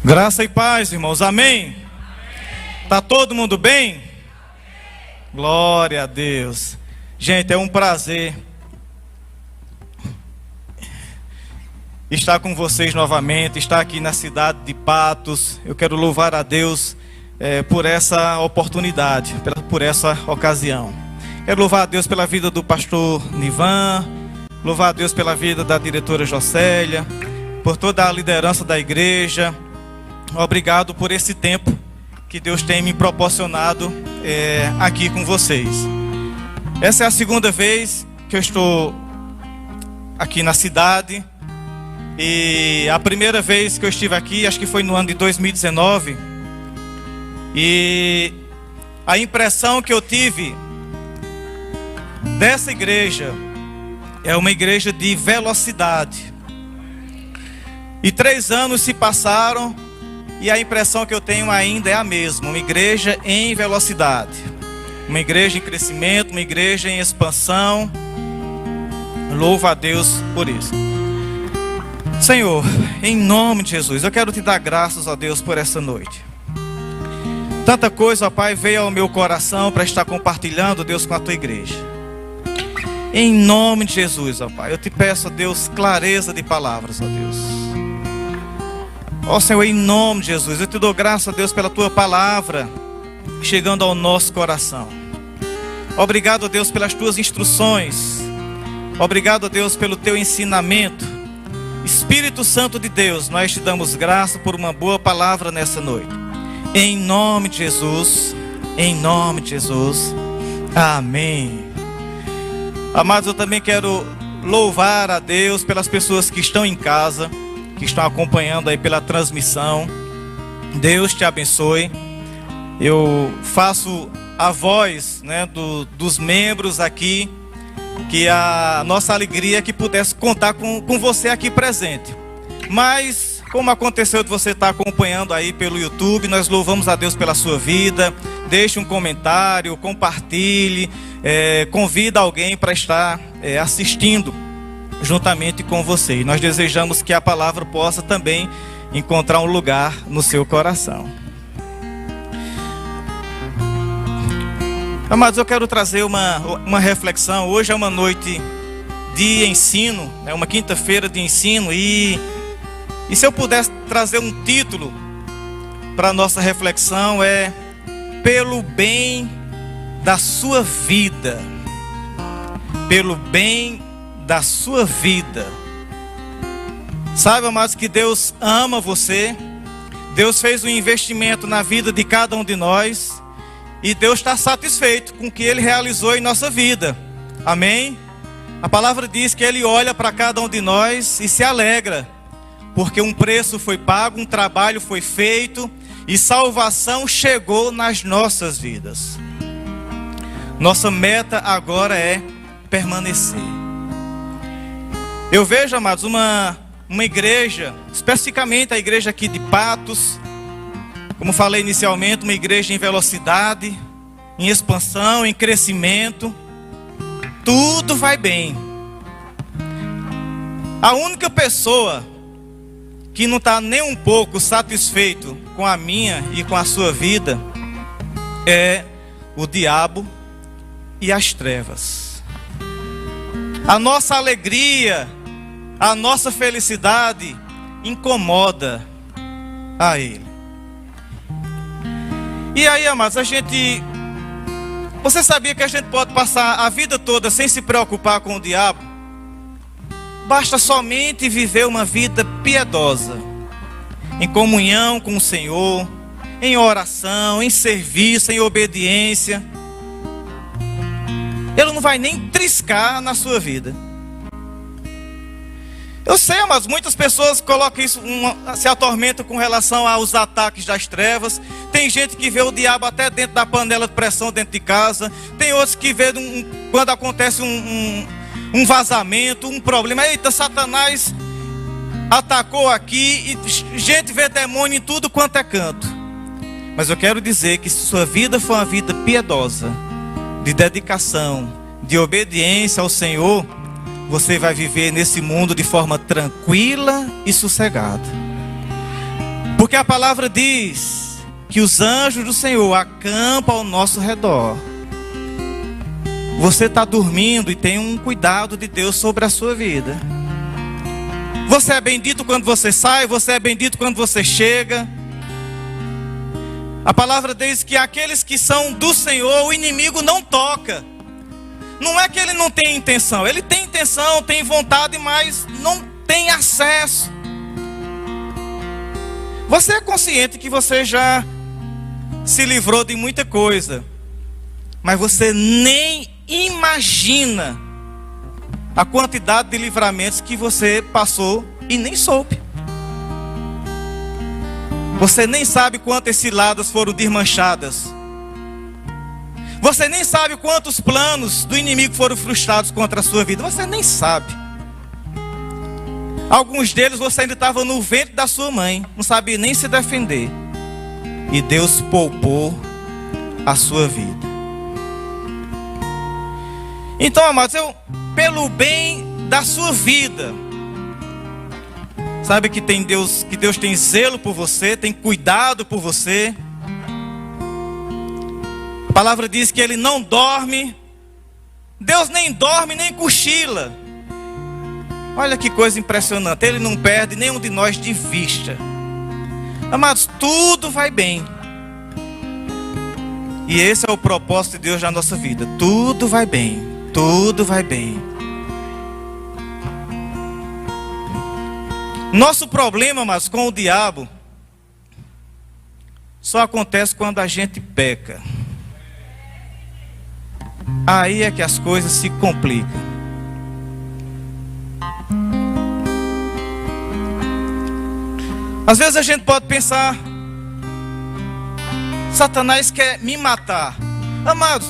Graça e paz, irmãos, amém? Tá todo mundo bem? Glória a Deus. Gente, é um prazer estar com vocês novamente, estar aqui na cidade de Patos. Eu quero louvar a Deus por essa oportunidade, por essa ocasião. Quero louvar a Deus pela vida do pastor Nivan, louvar a Deus pela vida da diretora Jocélia, por toda a liderança da igreja. Obrigado por esse tempo que Deus tem me proporcionado aqui com vocês. Essa é a segunda vez que eu estou aqui na cidade. E a primeira vez que eu estive aqui, acho que foi no ano de 2019. E a impressão que eu tive dessa igreja é uma igreja de velocidade. E 3 anos se passaram e a impressão que eu tenho ainda é a mesma. Uma igreja em velocidade, uma igreja em crescimento, uma igreja em expansão. Louvo a Deus por isso. Senhor, em nome de Jesus, eu quero te dar graças a Deus por essa noite. Tanta coisa, ó Pai, veio ao meu coração para estar compartilhando, Deus, com a tua igreja. Em nome de Jesus, ó Pai, eu te peço, ó Deus, clareza de palavras, ó Deus. Ó Senhor, em nome de Jesus, eu te dou graças a Deus pela tua palavra chegando ao nosso coração. Obrigado, ó Deus, pelas tuas instruções. Obrigado, ó Deus, pelo teu ensinamento. Espírito Santo de Deus, nós te damos graça por uma boa palavra nessa noite. Em nome de Jesus, em nome de Jesus, amém. Amados, eu também quero louvar a Deus pelas pessoas que estão em casa, que estão acompanhando aí pela transmissão. Deus te abençoe. Eu faço a voz, dos membros aqui, que a nossa alegria é que pudesse contar com você aqui presente. Mas, como aconteceu de você estar acompanhando aí pelo YouTube, nós louvamos a Deus pela sua vida. Deixe um comentário, compartilhe, convida alguém para estar assistindo juntamente com você. E nós desejamos que a palavra possa também encontrar um lugar no seu coração. Amados, eu quero trazer uma reflexão. Hoje é uma noite de ensino, é uma quinta-feira de ensino. E se eu pudesse trazer um título para a nossa reflexão, é Pelo Bem da Sua Vida. Pelo bem da sua vida. Sabe, amados, que Deus ama você. Deus fez um investimento na vida de cada um de nós. E Deus está satisfeito com o que Ele realizou em nossa vida. Amém? A palavra diz que Ele olha para cada um de nós e se alegra, porque um preço foi pago, um trabalho foi feito e salvação chegou nas nossas vidas. Nossa meta agora é permanecer. Eu vejo, amados, uma igreja, especificamente a igreja aqui de Patos, como falei inicialmente, uma igreja em velocidade, em expansão, em crescimento. Tudo vai bem. A única pessoa que não está nem um pouco satisfeito com a minha e com a sua vida é o diabo e as trevas. A nossa alegria, a nossa felicidade incomoda a ele. E aí, amados, você sabia que a gente pode passar a vida toda sem se preocupar com o diabo? Basta somente viver uma vida piedosa, em comunhão com o Senhor, em oração, em serviço, em obediência. Ele não vai nem triscar na sua vida. Eu sei, mas muitas pessoas colocam isso, se atormentam com relação aos ataques das trevas. Tem gente que vê o diabo até dentro da panela de pressão dentro de casa. Tem outros que vê quando acontece um vazamento, um problema. Eita, Satanás atacou aqui. E gente vê demônio em tudo quanto é canto. Mas eu quero dizer que se sua vida for uma vida piedosa, de dedicação, de obediência ao Senhor, você vai viver nesse mundo de forma tranquila e sossegada. Porque a palavra diz que os anjos do Senhor acampam ao nosso redor. Você está dormindo e tem um cuidado de Deus sobre a sua vida. Você é bendito quando você sai, você é bendito quando você chega. A palavra diz que aqueles que são do Senhor, o inimigo não toca. Não é que ele não tem intenção, ele tem intenção, tem vontade, mas não tem acesso. Você é consciente que você já se livrou de muita coisa, mas você nem imagina a quantidade de livramentos que você passou e nem soube. Você nem sabe quantas ciladas foram desmanchadas. Você nem sabe quantos planos do inimigo foram frustrados contra a sua vida. Você nem sabe. Alguns deles você ainda estava no ventre da sua mãe, não sabia nem se defender. E Deus poupou a sua vida. Então, amados, pelo bem da sua vida, sabe que Deus tem zelo por você, tem cuidado por você. A palavra diz que Ele não dorme. Deus nem dorme, nem cochila. Olha que coisa impressionante. Ele não perde nenhum de nós de vista. Amados, tudo vai bem. E esse é o propósito de Deus na nossa vida. Tudo vai bem. Tudo vai bem. Nosso problema, mas com o diabo só acontece quando a gente peca. Aí é que as coisas se complicam. Às vezes a gente pode pensar: Satanás quer me matar. Amados,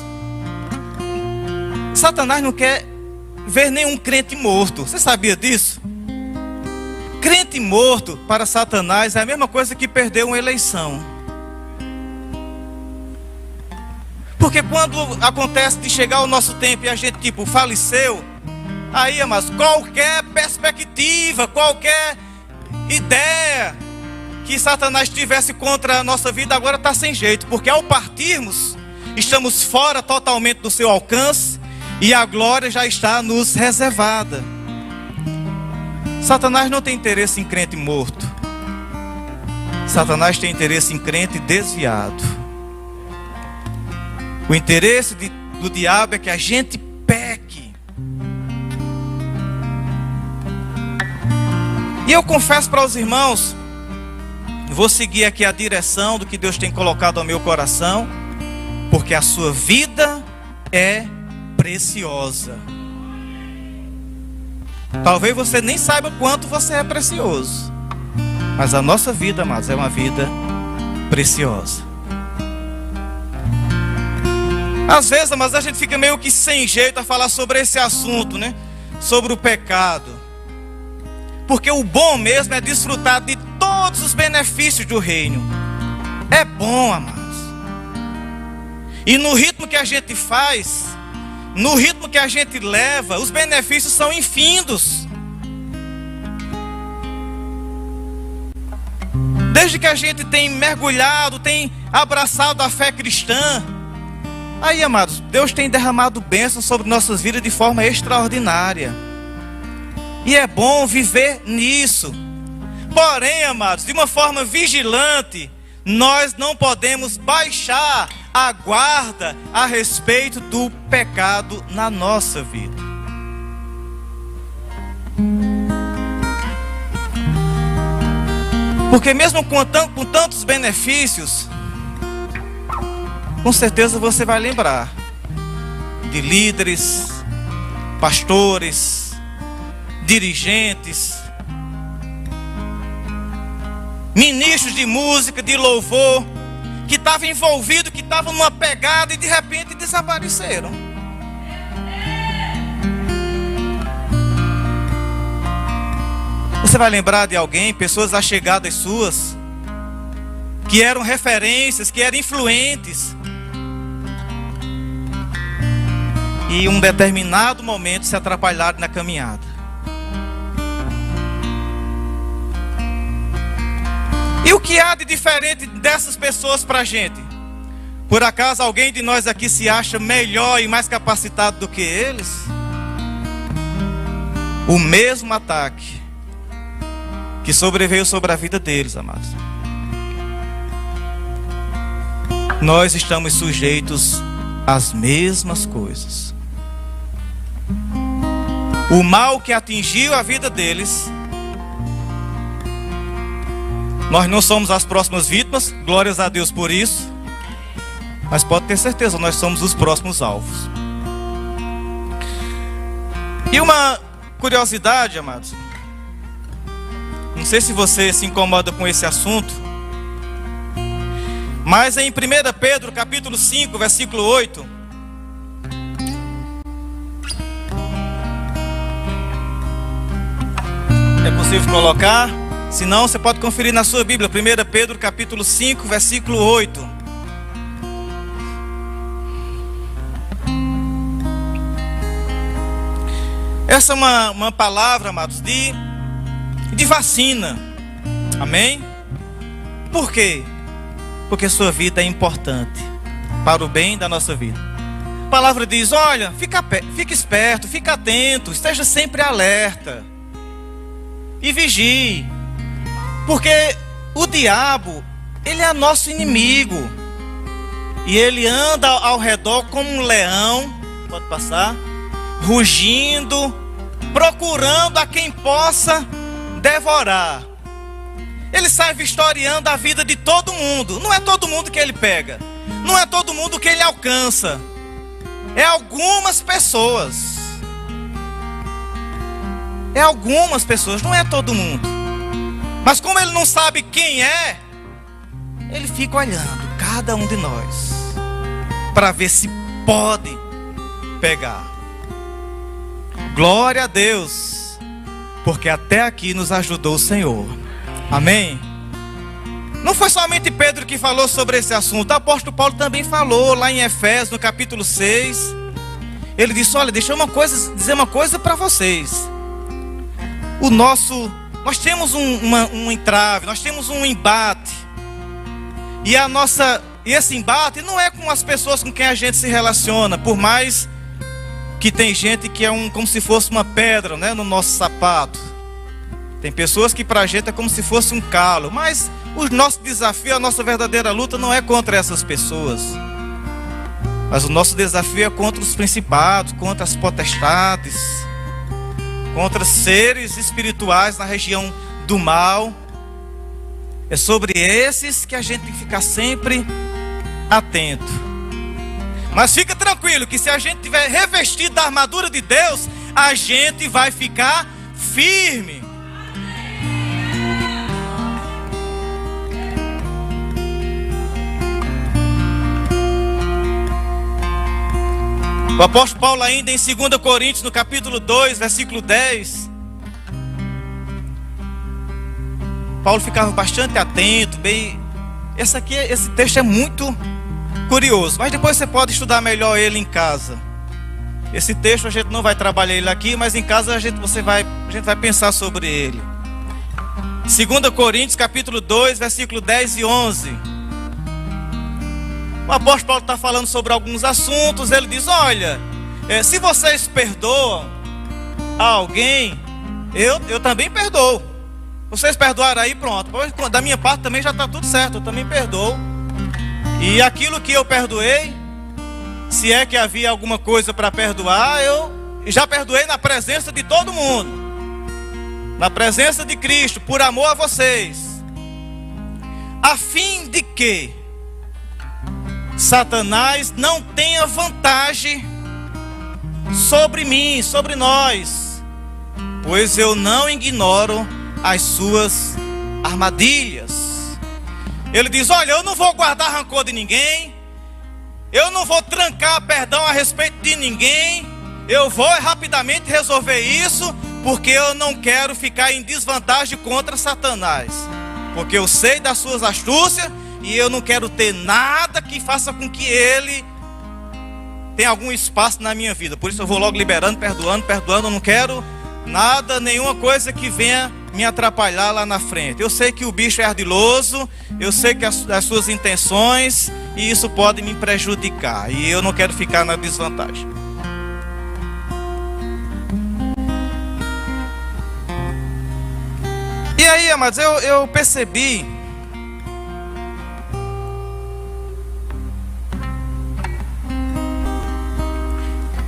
Satanás não quer ver nenhum crente morto. Você sabia disso? Crente morto para Satanás é a mesma coisa que perder uma eleição. Porque quando acontece de chegar o nosso tempo e a gente faleceu, aí, amados, qualquer perspectiva, qualquer ideia que Satanás tivesse contra a nossa vida agora está sem jeito. Porque ao partirmos, estamos fora totalmente do seu alcance e a glória já está nos reservada. Satanás não tem interesse em crente morto. Satanás tem interesse em crente desviado. O interesse do diabo é que a gente peque. E eu confesso para os irmãos, vou seguir aqui a direção do que Deus tem colocado ao meu coração, porque a sua vida é preciosa. Talvez você nem saiba quanto você é precioso, mas a nossa vida, amados, é uma vida preciosa. Às vezes, mas a gente fica meio que sem jeito a falar sobre esse assunto, né? Sobre o pecado. Porque o bom mesmo é desfrutar de todos os benefícios do reino. É bom, amados. E no ritmo que a gente faz, no ritmo que a gente leva, os benefícios são infindos. Desde que a gente tem mergulhado, tem abraçado a fé cristã, aí, amados, Deus tem derramado bênçãos sobre nossas vidas de forma extraordinária. E é bom viver nisso. Porém, amados, de uma forma vigilante, nós não podemos baixar a guarda a respeito do pecado na nossa vida. Porque mesmo com tantos benefícios, com certeza você vai lembrar de líderes, pastores, dirigentes, ministros de música, de louvor, que estavam envolvidos, que estavam numa pegada e de repente desapareceram. Você vai lembrar de alguém, pessoas allegadas suas, que eram referências, que eram influentes, e em um determinado momento se atrapalharam na caminhada. E o que há de diferente dessas pessoas para a gente? Por acaso alguém de nós aqui se acha melhor e mais capacitado do que eles? O mesmo ataque que sobreveio sobre a vida deles, amados. Nós estamos sujeitos às mesmas coisas. O mal que atingiu a vida deles, nós não somos as próximas vítimas, glórias a Deus por isso. Mas pode ter certeza, nós somos os próximos alvos. E uma curiosidade, amados. Não sei se você se incomoda com esse assunto, mas em 1 Pedro capítulo 5, versículo 8, é possível colocar? Se não, você pode conferir na sua Bíblia. 1 Pedro capítulo 5, versículo 8. Essa é uma palavra, amados, de vacina. Amém? Por quê? Porque sua vida é importante para o bem da nossa vida. A palavra diz, olha, fica esperto, fica atento, esteja sempre alerta e vigie. Porque o diabo, ele é nosso inimigo. E ele anda ao redor como um leão, pode passar, rugindo, procurando a quem possa devorar. Ele sai vistoriando a vida de todo mundo. Não é todo mundo que ele pega, não é todo mundo que ele alcança, é algumas pessoas. É algumas pessoas, não é todo mundo. Mas como ele não sabe quem é, ele fica olhando cada um de nós para ver se pode pegar. Glória a Deus, porque até aqui nos ajudou o Senhor. Amém? Não foi somente Pedro que falou sobre esse assunto. O apóstolo Paulo também falou lá em Efésios, no capítulo 6. Ele disse, olha, deixa eu dizer uma coisa para vocês. Nós temos um entrave, nós temos um embate. E esse embate não é com as pessoas com quem a gente se relaciona. Por mais que tem gente que é como se fosse uma pedra, né, no nosso sapato. Tem pessoas que para a gente é como se fosse um calo. Mas o nosso desafio, a nossa verdadeira luta não é contra essas pessoas. Mas o nosso desafio é contra os principados, contra as potestades, contra seres espirituais na região do mal. É sobre esses que a gente tem que ficar sempre atento. Mas fica tranquilo que se a gente tiver revestido da armadura de Deus, a gente vai ficar firme. O apóstolo Paulo ainda em 2 Coríntios, no capítulo 2, versículo 10, Paulo ficava bastante atento, esse texto é muito curioso, mas depois você pode estudar melhor ele em casa. Esse texto a gente não vai trabalhar ele aqui, mas em casa a gente vai pensar sobre ele. 2 Coríntios capítulo 2, versículo 10 e 11. O apóstolo Paulo está falando sobre alguns assuntos. Ele diz, olha, se vocês perdoam a alguém, eu também perdoo. Vocês perdoaram aí, pronto. Da minha parte também já está tudo certo, eu também perdoo. E aquilo que eu perdoei, se é que havia alguma coisa para perdoar, eu já perdoei na presença de todo mundo, na presença de Cristo, por amor a vocês, a fim de que Satanás não tenha vantagem sobre mim, sobre nós, pois eu não ignoro as suas armadilhas. Ele diz, olha, eu não vou guardar rancor de ninguém, eu não vou trancar perdão a respeito de ninguém, eu vou rapidamente resolver isso, porque eu não quero ficar em desvantagem contra Satanás, porque eu sei das suas astúcias, e eu não quero ter nada que faça com que ele tenha algum espaço na minha vida. Por isso eu vou logo liberando, perdoando. Eu não quero nada, nenhuma coisa que venha me atrapalhar lá na frente. Eu sei que o bicho é ardiloso, eu sei que as suas intenções, e isso pode me prejudicar, e eu não quero ficar na desvantagem. E aí, amados, eu percebi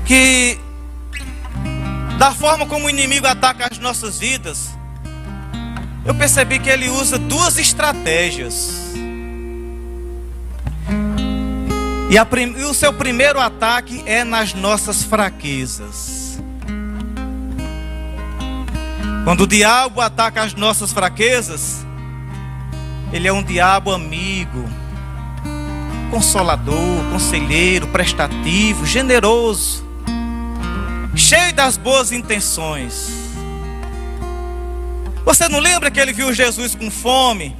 que da forma como o inimigo ataca as nossas vidas, eu percebi que ele usa duas estratégias. E o seu primeiro ataque é nas nossas fraquezas. Quando o diabo ataca as nossas fraquezas, ele é um diabo amigo, consolador, conselheiro, prestativo, generoso, cheio das boas intenções. Você não lembra que ele viu Jesus com fome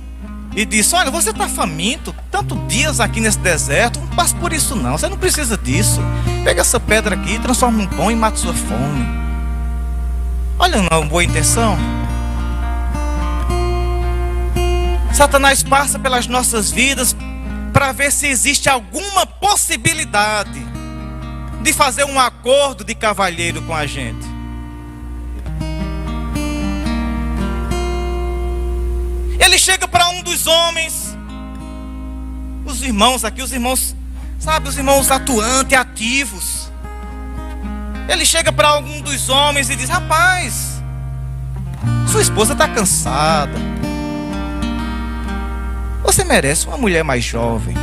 e disse: olha, você está faminto, tantos dias aqui nesse deserto, não passe por isso não, você não precisa disso. Pega essa pedra aqui, transforma em pão e mata sua fome. Olha, não, boa intenção. Satanás passa pelas nossas vidas para ver se existe alguma possibilidade de fazer um acordo de cavalheiro com a gente. Ele chega para um dos homens, os irmãos aqui, os irmãos, sabe, os irmãos atuantes, ativos. Ele chega para algum dos homens e diz: rapaz, sua esposa está cansada, você merece uma mulher mais jovem.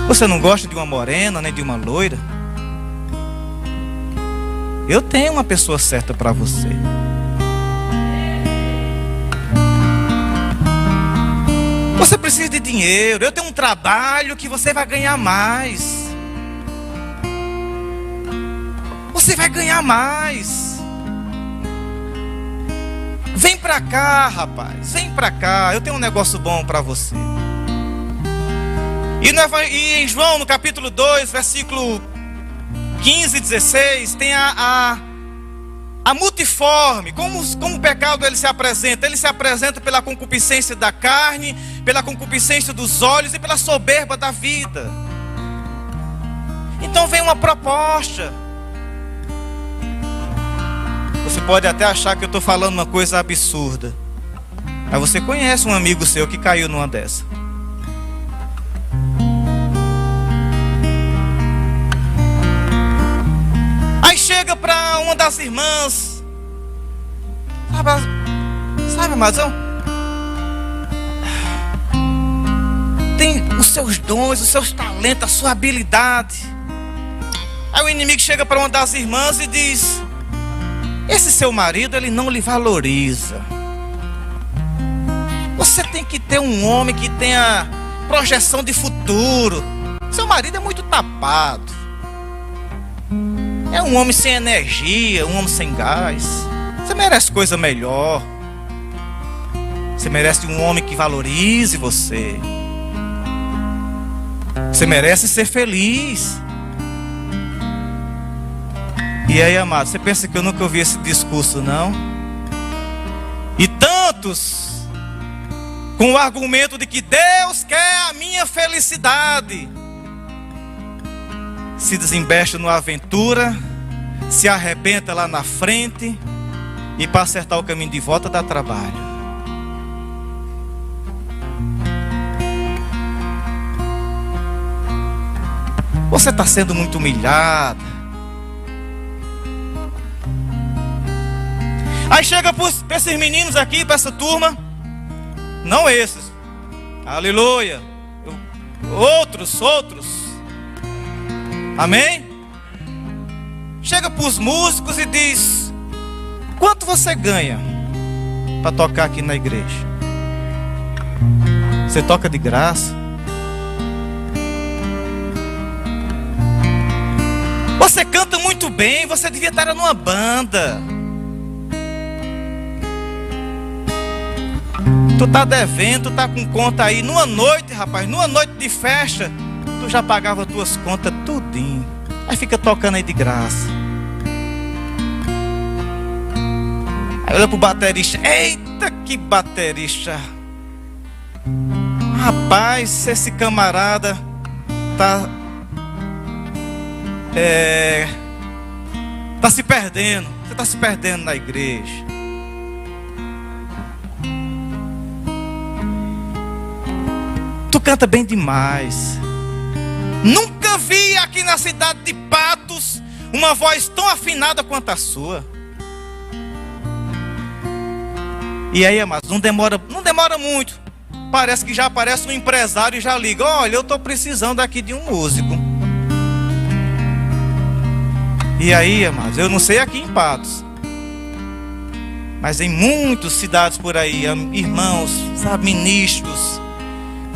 Você não gosta de uma morena, nem de uma loira? Eu tenho uma pessoa certa para você. Você precisa de dinheiro, eu tenho um trabalho que você vai ganhar mais. Você vai ganhar mais. Vem pra cá, rapaz, vem pra cá, eu tenho um negócio bom para você. E em João, no capítulo 2, versículo 15 e 16, tem a multiforme, como o pecado ele se apresenta. Ele se apresenta pela concupiscência da carne, pela concupiscência dos olhos e pela soberba da vida. Então vem uma proposta. Você pode até achar que eu estou falando uma coisa absurda, mas você conhece um amigo seu que caiu numa dessa. Aí chega para uma das irmãs, sabe, Amazão? Tem os seus dons, os seus talentos, a sua habilidade. Aí o inimigo chega para uma das irmãs e diz: esse seu marido, ele não lhe valoriza. Você tem que ter um homem que tenha projeção de futuro. Seu marido é muito tapado. É um homem sem energia, um homem sem gás. Você merece coisa melhor. Você merece um homem que valorize você. Você merece ser feliz. E aí, amado, você pensa que eu nunca ouvi esse discurso, não? E tantos, com o argumento de que Deus quer a minha felicidade, se desembesta numa aventura, se arrebenta lá na frente, e para acertar o caminho de volta dá trabalho. Você está sendo muito humilhado. Aí chega para esses meninos aqui, para essa turma, não esses, aleluia, outros, amém? Chega para os músicos e diz: quanto você ganha para tocar aqui na igreja? Você toca de graça? Você canta muito bem, você devia estar numa banda. Tu tá devendo, tu tá com conta aí. Numa noite, rapaz, numa noite de festa, tu já pagava tuas contas tudinho. Aí fica tocando aí de graça. Aí olha pro baterista. Eita, que baterista! Rapaz, esse camarada tá se perdendo. Você tá se perdendo na igreja. Tu canta bem demais. Nunca vi aqui na cidade de Patos uma voz tão afinada quanto a sua. E aí, amados, não demora muito. Parece que já aparece um empresário e já liga: olha, eu estou precisando aqui de um músico. E aí, amados, eu não sei aqui em Patos, mas em muitas cidades por aí, irmãos, sabe, ministros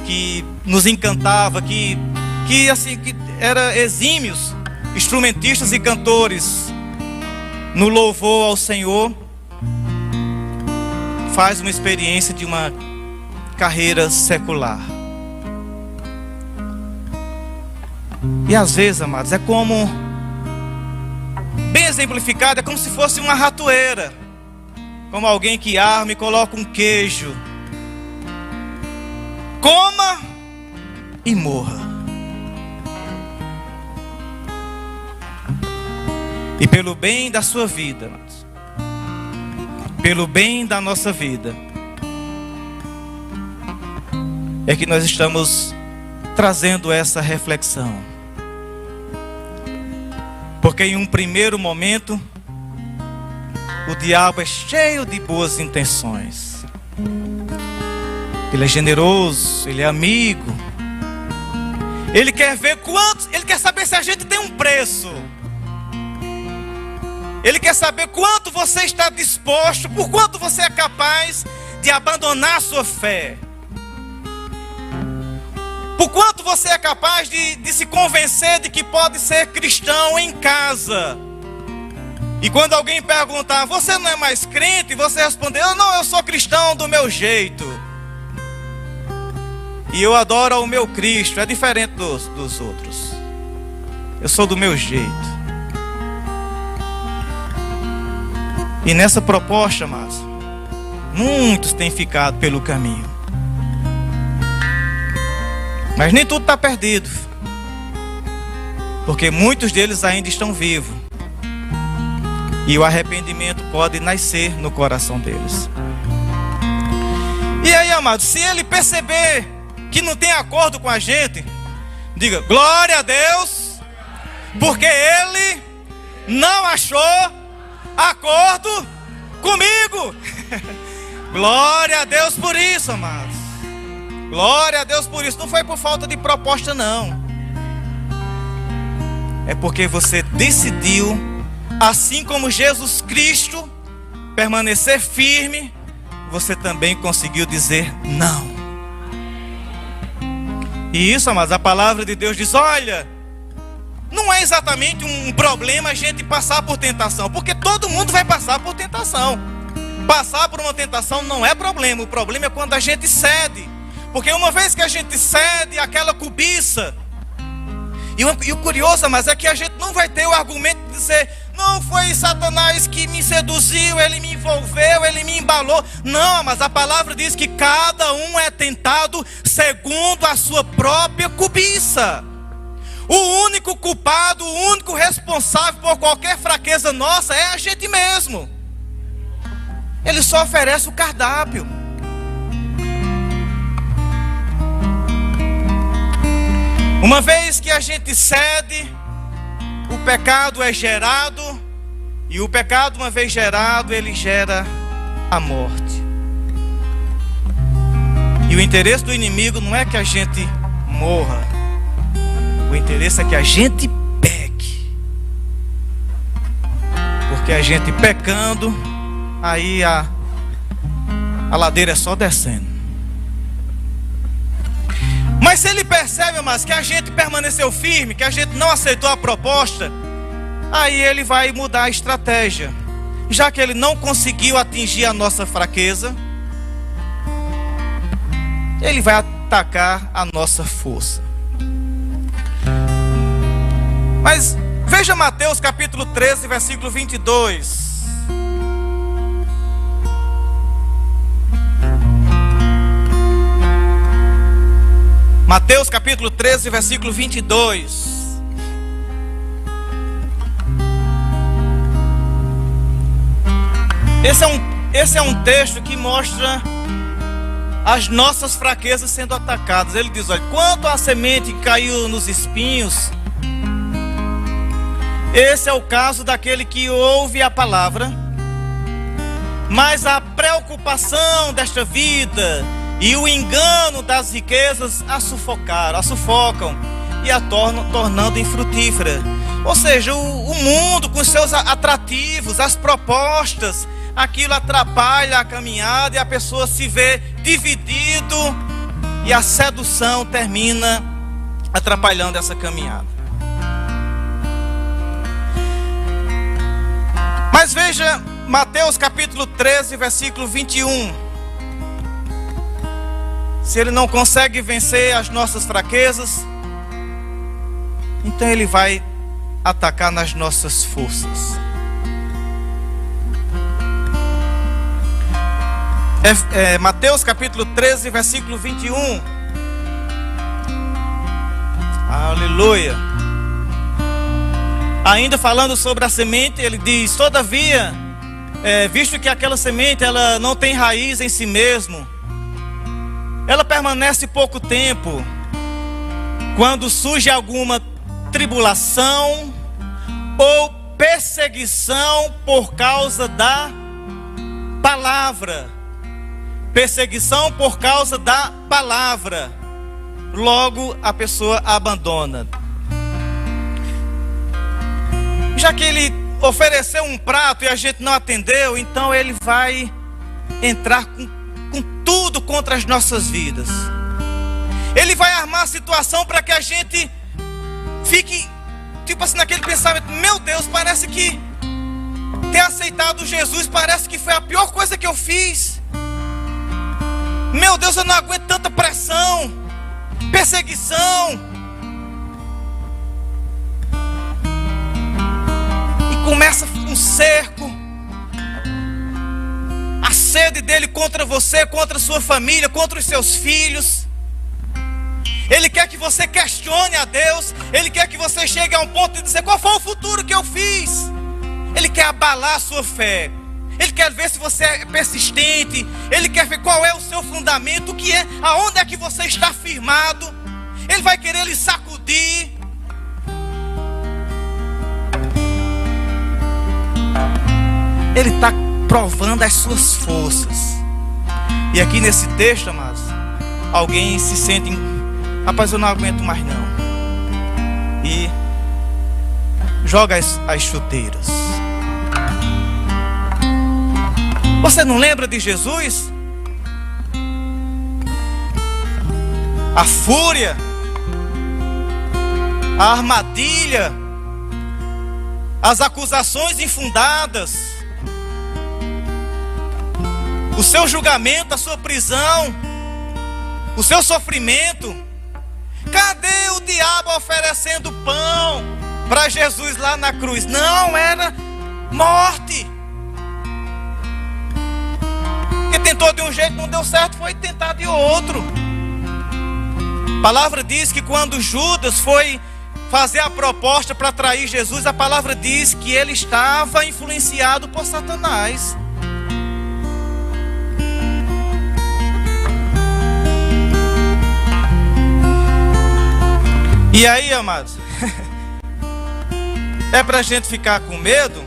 que nos encantava, que eram exímios instrumentistas e cantores no louvor ao Senhor, faz uma experiência de uma carreira secular. E às vezes, amados, é como, bem exemplificado, é como se fosse uma ratoeira, como alguém que arma e coloca um queijo. Coma e morra. E pelo bem da sua vida, amados, pelo bem da nossa vida, é que nós estamos trazendo essa reflexão. Porque em um primeiro momento, o diabo é cheio de boas intenções. Ele é generoso, ele é amigo. Ele quer ver quantos, ele quer saber se a gente tem um preço. Ele quer saber quanto você está disposto, por quanto você é capaz de abandonar a sua fé. Por quanto você é capaz de se convencer de que pode ser cristão em casa. E quando alguém perguntar: você não é mais crente? Você responder: não, eu sou cristão do meu jeito. E eu adoro o meu Cristo, é diferente dos outros. Eu sou do meu jeito. E nessa proposta, amados, muitos têm ficado pelo caminho. Mas nem tudo está perdido, porque muitos deles ainda estão vivos. E o arrependimento pode nascer no coração deles. E aí, amados, se ele perceber que não tem acordo com a gente, diga: glória a Deus, porque ele não achou acordo comigo. Glória a Deus por isso, amados. Glória a Deus por isso. Não foi por falta de proposta, não. É porque você decidiu, assim como Jesus Cristo, permanecer firme. Você também conseguiu dizer não. E isso, amados, a palavra de Deus diz: olha, não é exatamente um problema a gente passar por tentação, porque todo mundo vai passar por tentação. Passar por uma tentação não é problema. O problema é quando a gente cede. Porque uma vez que a gente cede àquela cobiça, e o curioso, mas é que a gente não vai ter o argumento de dizer: não foi Satanás que me seduziu, ele me envolveu, ele me embalou. Não, mas a palavra diz que cada um é tentado segundo a sua própria cobiça. O único culpado, o único responsável por qualquer fraqueza nossa é a gente mesmo. Ele só oferece o cardápio. Uma vez que a gente cede, o pecado é gerado. E o pecado, uma vez gerado, ele gera a morte. E o interesse do inimigo não é que a gente morra. O interesse é que a gente peque. Porque a gente pecando, aí a ladeira é só descendo. Mas se ele percebe, mas que a gente permaneceu firme, que a gente não aceitou a proposta, aí ele vai mudar a estratégia. Já que ele não conseguiu atingir a nossa fraqueza, ele vai atacar a nossa força. Mas veja Mateus capítulo 13, versículo 22. Mateus capítulo 13, versículo 22. Esse é um texto que mostra as nossas fraquezas sendo atacadas. Ele diz: olha, quanto à semente que caiu nos espinhos, esse é o caso daquele que ouve a palavra, mas a preocupação desta vida e o engano das riquezas a sufocam e a tornando infrutífera. Ou seja, o mundo com seus atrativos, as propostas, aquilo atrapalha a caminhada e a pessoa se vê dividido e a sedução termina atrapalhando essa caminhada. Mas veja Mateus capítulo 13, versículo 21. Se ele não consegue vencer as nossas fraquezas, então ele vai atacar nas nossas forças. Mateus capítulo 13, versículo 21. Aleluia. Ainda falando sobre a semente, ele diz: todavia, visto que aquela semente ela não tem raiz em si mesmo, ela permanece pouco tempo. Quando surge alguma tribulação ou perseguição por causa da palavra, perseguição por causa da palavra, logo a pessoa abandona. Já que ele ofereceu um prato e a gente não atendeu, então ele vai entrar com tudo contra as nossas vidas. Ele vai armar a situação para que a gente fique, tipo assim, naquele pensamento: meu Deus, parece que ter aceitado Jesus parece que foi a pior coisa que eu fiz. Meu Deus, eu não aguento tanta pressão, perseguição. E começa um cerco, a sede dele contra você, contra a sua família, contra os seus filhos. Ele quer que você questione a Deus. Ele quer que você chegue a um ponto de dizer: qual foi o futuro que eu fiz? Ele quer abalar a sua fé. Ele quer ver se você é persistente. Ele quer ver qual é o seu fundamento, o que é, aonde é que você está firmado. Ele vai querer lhe sacudir. Ele está provando as suas forças. E aqui nesse texto, amados, alguém se sente: rapaz, eu não aguento mais não. E joga as chuteiras. Você não lembra de Jesus? A fúria, a armadilha, as acusações infundadas, o seu julgamento, a sua prisão, o seu sofrimento. Cadê o diabo oferecendo pão para Jesus lá na cruz? Não, era morte. Porque tentou de um jeito, não deu certo, foi tentar de outro. A palavra diz que quando Judas foi fazer a proposta para trair Jesus, a palavra diz que ele estava influenciado por Satanás. E aí, amados, é pra gente ficar com medo?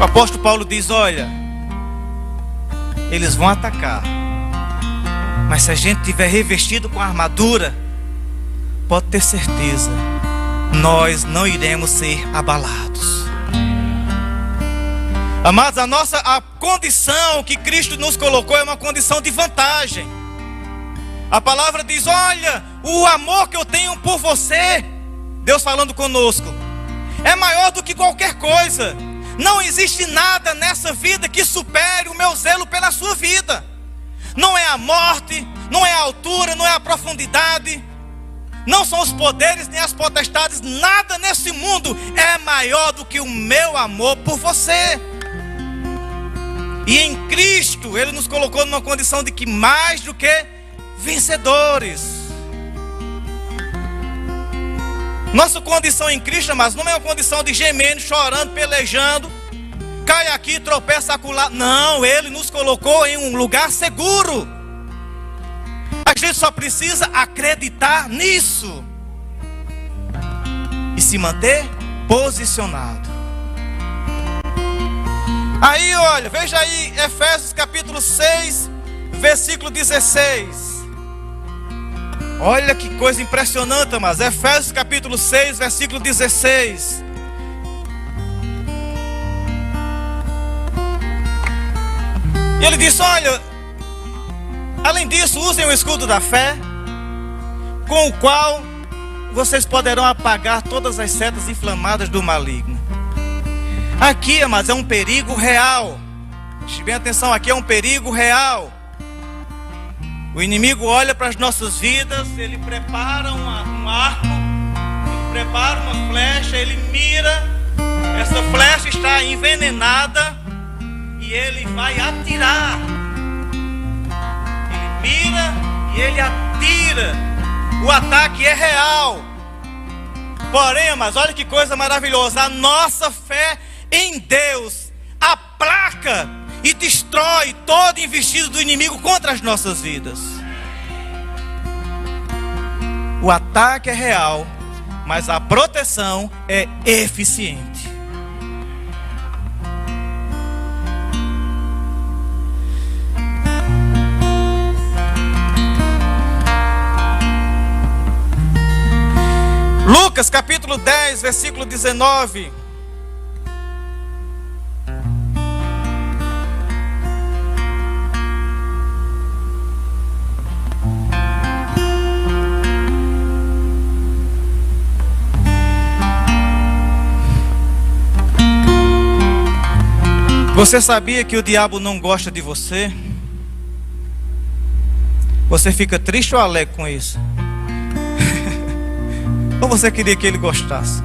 O apóstolo Paulo diz: olha, eles vão atacar, mas se a gente tiver revestido com a armadura, pode ter certeza, nós não iremos ser abalados. Amados, a condição que Cristo nos colocou é uma condição de vantagem. A palavra diz: olha, o amor que eu tenho por você, Deus falando conosco, é maior do que qualquer coisa. Não existe nada nessa vida que supere o meu zelo pela sua vida. Não é a morte, não é a altura, não é a profundidade, não são os poderes nem as potestades. Nada nesse mundo é maior do que o meu amor por você. E em Cristo, Ele nos colocou numa condição de que mais do que vencedores. Nossa condição em Cristo, mas não é uma condição de gemendo, chorando, pelejando, cai aqui, tropeça acolá. Não, Ele nos colocou em um lugar seguro. A gente só precisa acreditar nisso e se manter posicionado. Aí, olha, veja aí Efésios capítulo 6, versículo 16. Olha que coisa impressionante, amados. Efésios capítulo 6, versículo 16. E ele diz, olha, além disso, usem o escudo da fé, com o qual vocês poderão apagar todas as setas inflamadas do maligno. Aqui, amados, é um perigo real. Preste bem atenção, aqui é um perigo real. O inimigo olha para as nossas vidas, ele prepara um arco, ele prepara uma flecha, ele mira, essa flecha está envenenada e ele vai atirar. Ele mira e ele atira. O ataque é real. Porém, mas olha que coisa maravilhosa, a nossa fé em Deus aplaca e destrói todo investido do inimigo contra as nossas vidas. O ataque é real, mas a proteção é eficiente. Lucas capítulo 10, versículo 19. Você sabia que o diabo não gosta de você? Você fica triste ou alegre com isso? Ou você queria que ele gostasse?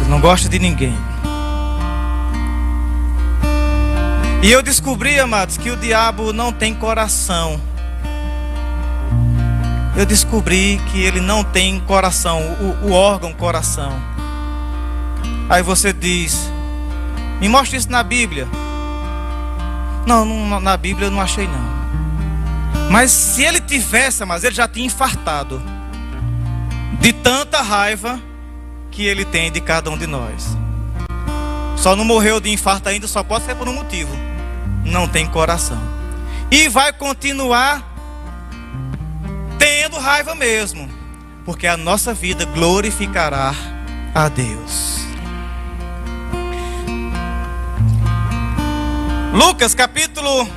Ele não gosta de ninguém. E eu descobri, amados, que o diabo não tem coração. Eu descobri que ele não tem coração, o órgão coração. Aí você diz, me mostra isso na Bíblia. Não, na Bíblia eu não achei não. Mas se ele tivesse, mas ele já tinha infartado de tanta raiva que ele tem de cada um de nós. Só não morreu de infarto ainda, só pode ser por um motivo: não tem coração. E vai continuar tendo raiva mesmo, porque a nossa vida glorificará a Deus. Lucas capítulo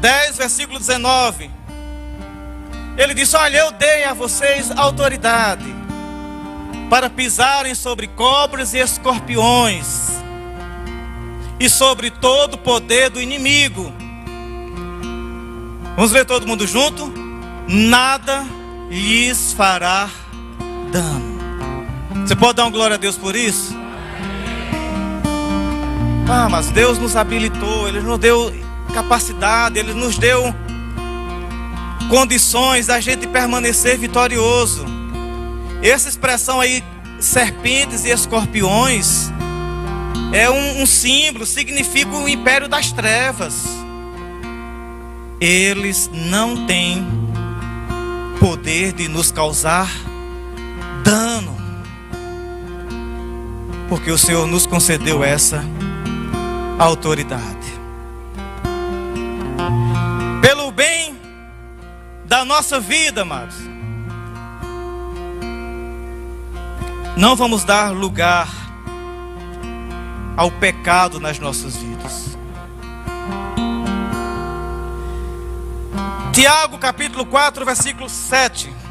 10, versículo 19. Ele disse, olha, eu dei a vocês autoridade para pisarem sobre cobras e escorpiões e sobre todo o poder do inimigo. Vamos ler todo mundo junto? Nada lhes fará dano. Você pode dar uma glória a Deus por isso? Ah, mas Deus nos habilitou, Ele nos deu capacidade, Ele nos deu condições da gente permanecer vitorioso. Essa expressão aí, serpentes e escorpiões, é um símbolo, significa o império das trevas. Eles não têm poder de nos causar dano, porque o Senhor nos concedeu essa autoridade. Pelo bem da nossa vida, amados, não vamos dar lugar ao pecado nas nossas vidas. Tiago capítulo 4, versículo 7.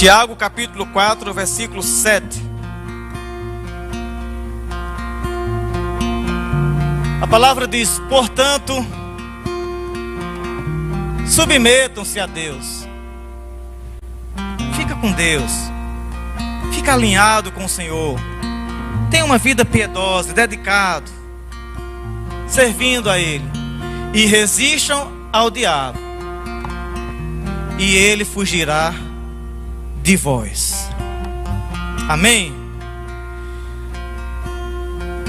Tiago capítulo 4, versículo 7. palavra diz: portanto, submetam-se a Deus. Fica com Deus. Fica alinhado com o Senhor. Tenha uma vida piedosa, dedicado, servindo a Ele. E resistam ao diabo, e ele fugirá de vós. Amém?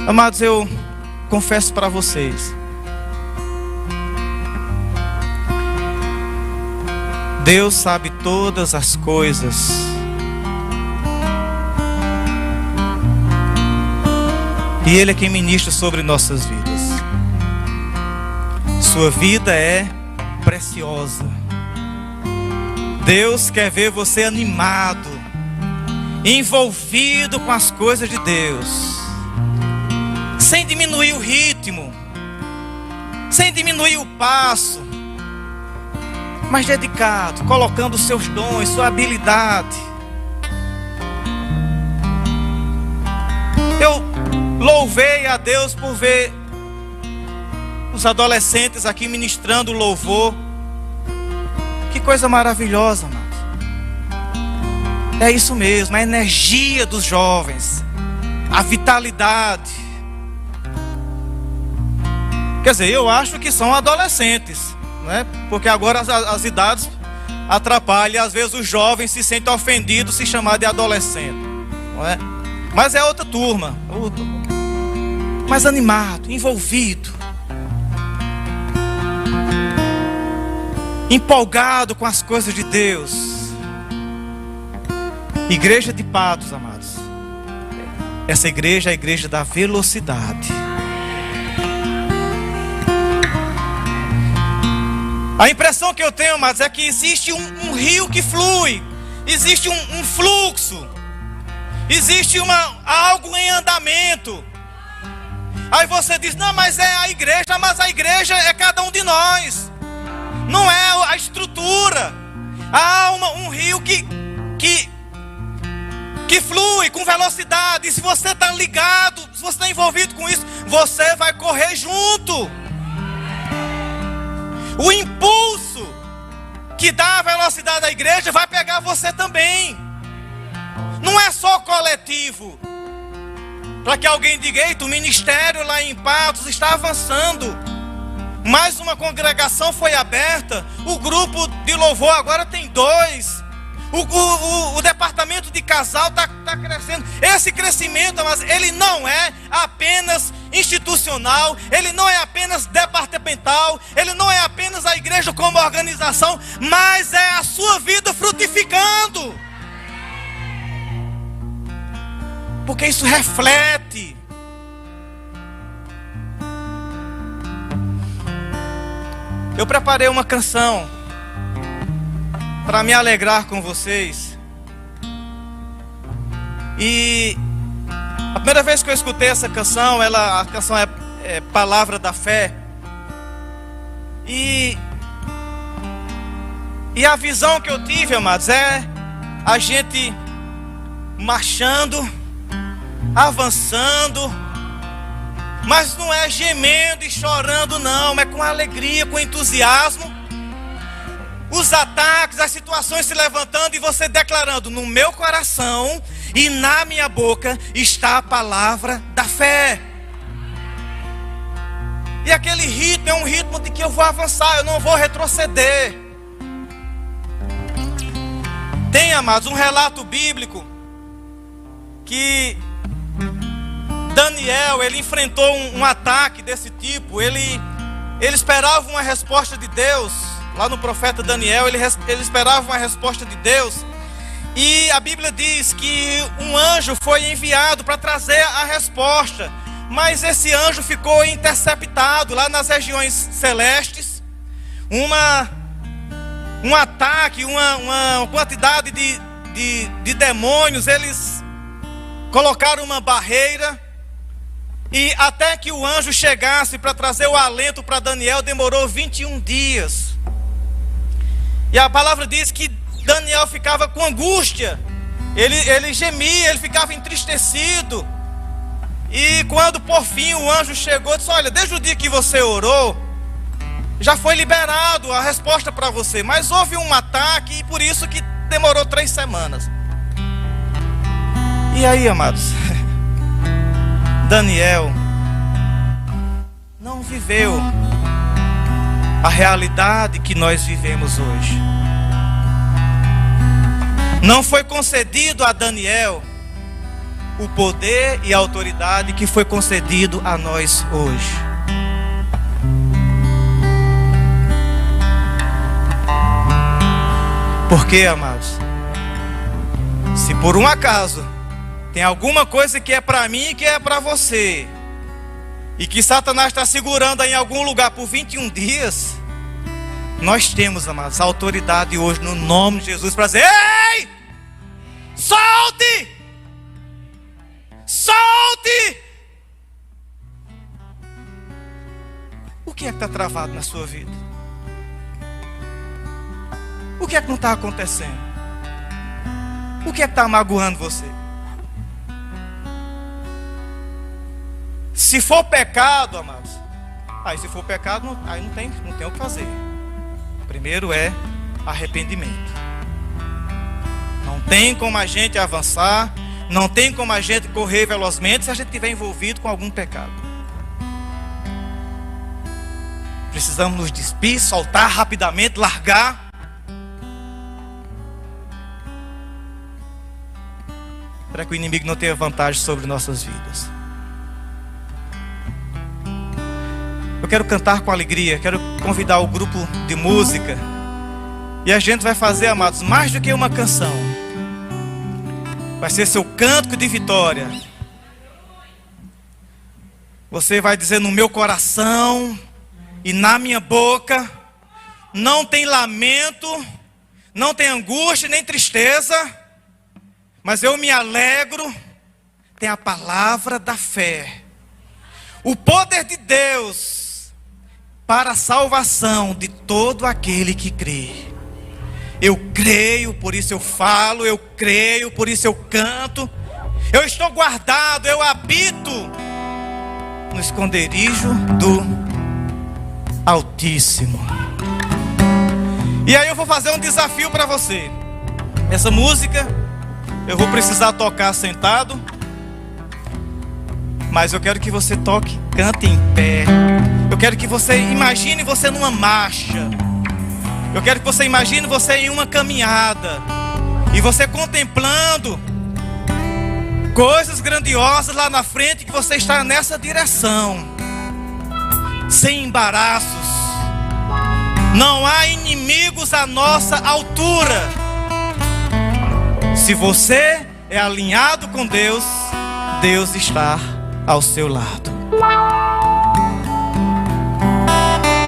Amados, eu confesso para vocês, Deus sabe todas as coisas. E Ele é quem ministra sobre nossas vidas. Sua vida é preciosa. Deus quer ver você animado, envolvido com as coisas de Deus, sem diminuir o ritmo, sem diminuir o passo, mas dedicado, colocando os seus dons, sua habilidade. Eu louvei a Deus por ver os adolescentes aqui ministrando louvor. Que coisa maravilhosa, amados. É isso mesmo, a energia dos jovens, a vitalidade. Quer dizer, eu acho que são adolescentes, né? Porque agora as idades atrapalham. Às vezes os jovens se sentem ofendidos se chamar de adolescente, não é? Mas é outra turma, mais animado, envolvido, empolgado com as coisas de Deus. Igreja de Patos, amados, essa igreja é a igreja da velocidade. A impressão que eu tenho, amados, é que existe um rio que flui, existe um fluxo, existe algo em andamento. Aí você diz: não, mas é a igreja. Mas a igreja é cada um de nós, não é a estrutura. Há um rio que flui com velocidade. E se você está ligado, se você está envolvido com isso, você vai correr junto. O impulso que dá a velocidade à igreja vai pegar você também. Não é só coletivo, para que alguém diga: eita, o ministério lá em Patos está avançando. Mais uma congregação foi aberta. O grupo de louvor agora tem 2. O departamento de casal está crescendo. Esse crescimento, mas ele não é apenas institucional, ele não é apenas departamental, ele não é apenas a igreja como organização, mas é a sua vida frutificando. Porque isso reflete. Eu preparei uma canção para me alegrar com vocês. E a primeira vez que eu escutei essa canção, a canção é Palavra da Fé. E a visão que eu tive, amados, é a gente marchando, avançando, mas não é gemendo e chorando, não, é com alegria, com entusiasmo. Os ataques, as situações se levantando e você declarando: no meu coração e na minha boca está a palavra da fé. E aquele ritmo é um ritmo de que eu vou avançar, eu não vou retroceder. Tem, amados, um relato bíblico que Daniel, ele enfrentou um ataque desse tipo. Ele esperava uma resposta de Deus. Lá no profeta Daniel, ele esperava uma resposta de Deus. E a Bíblia diz que um anjo foi enviado para trazer a resposta. Mas esse anjo ficou interceptado lá nas regiões celestes. Um ataque, uma quantidade de demônios, eles colocaram uma barreira. E até que o anjo chegasse para trazer o alento para Daniel, demorou 21 dias. E a palavra diz que Daniel ficava com angústia. Ele gemia, ele ficava entristecido. E quando por fim o anjo chegou, disse: olha, desde o dia que você orou, já foi liberado a resposta para você, mas houve um ataque e por isso que demorou 3 semanas. E aí, amados, Daniel não viveu a realidade que nós vivemos hoje. Não foi concedido a Daniel o poder e a autoridade que foi concedido a nós hoje. Por quê, amados? Se por um acaso tem alguma coisa que é para mim e que é para você, e que Satanás está segurando em algum lugar por 21 dias, nós temos, amados, a autoridade hoje no nome de Jesus para dizer: ei! Solte! Solte! O que é que está travado na sua vida? O que é que não está acontecendo? O que é que está magoando você? Se for pecado, amados, aí se for pecado, aí não tem o que fazer. Primeiro é arrependimento. Não tem como a gente avançar, não tem como a gente correr velozmente se a gente estiver envolvido com algum pecado. Precisamos nos despir, soltar rapidamente, largar. Para que o inimigo não tenha vantagem sobre nossas vidas. Eu quero cantar com alegria, quero convidar o grupo de música. E a gente vai fazer, amados, mais do que uma canção. Vai ser seu cântico de vitória. Você vai dizer: no meu coração e na minha boca não tem lamento, não tem angústia nem tristeza, mas eu me alegro, tem a palavra da fé. O poder de Deus para a salvação de todo aquele que crê. Eu creio, por isso eu falo, eu creio, por isso eu canto. Eu estou guardado, eu habito no esconderijo do Altíssimo. E aí eu vou fazer um desafio para você. Essa música eu vou precisar tocar sentado, mas eu quero que você toque, cante em pé. Eu quero que você imagine você numa marcha. Eu quero que você imagine você em uma caminhada, e você contemplando coisas grandiosas lá na frente, que você está nessa direção, sem embaraços. Não há inimigos à nossa altura. Se você é alinhado com Deus, Deus está ao seu lado.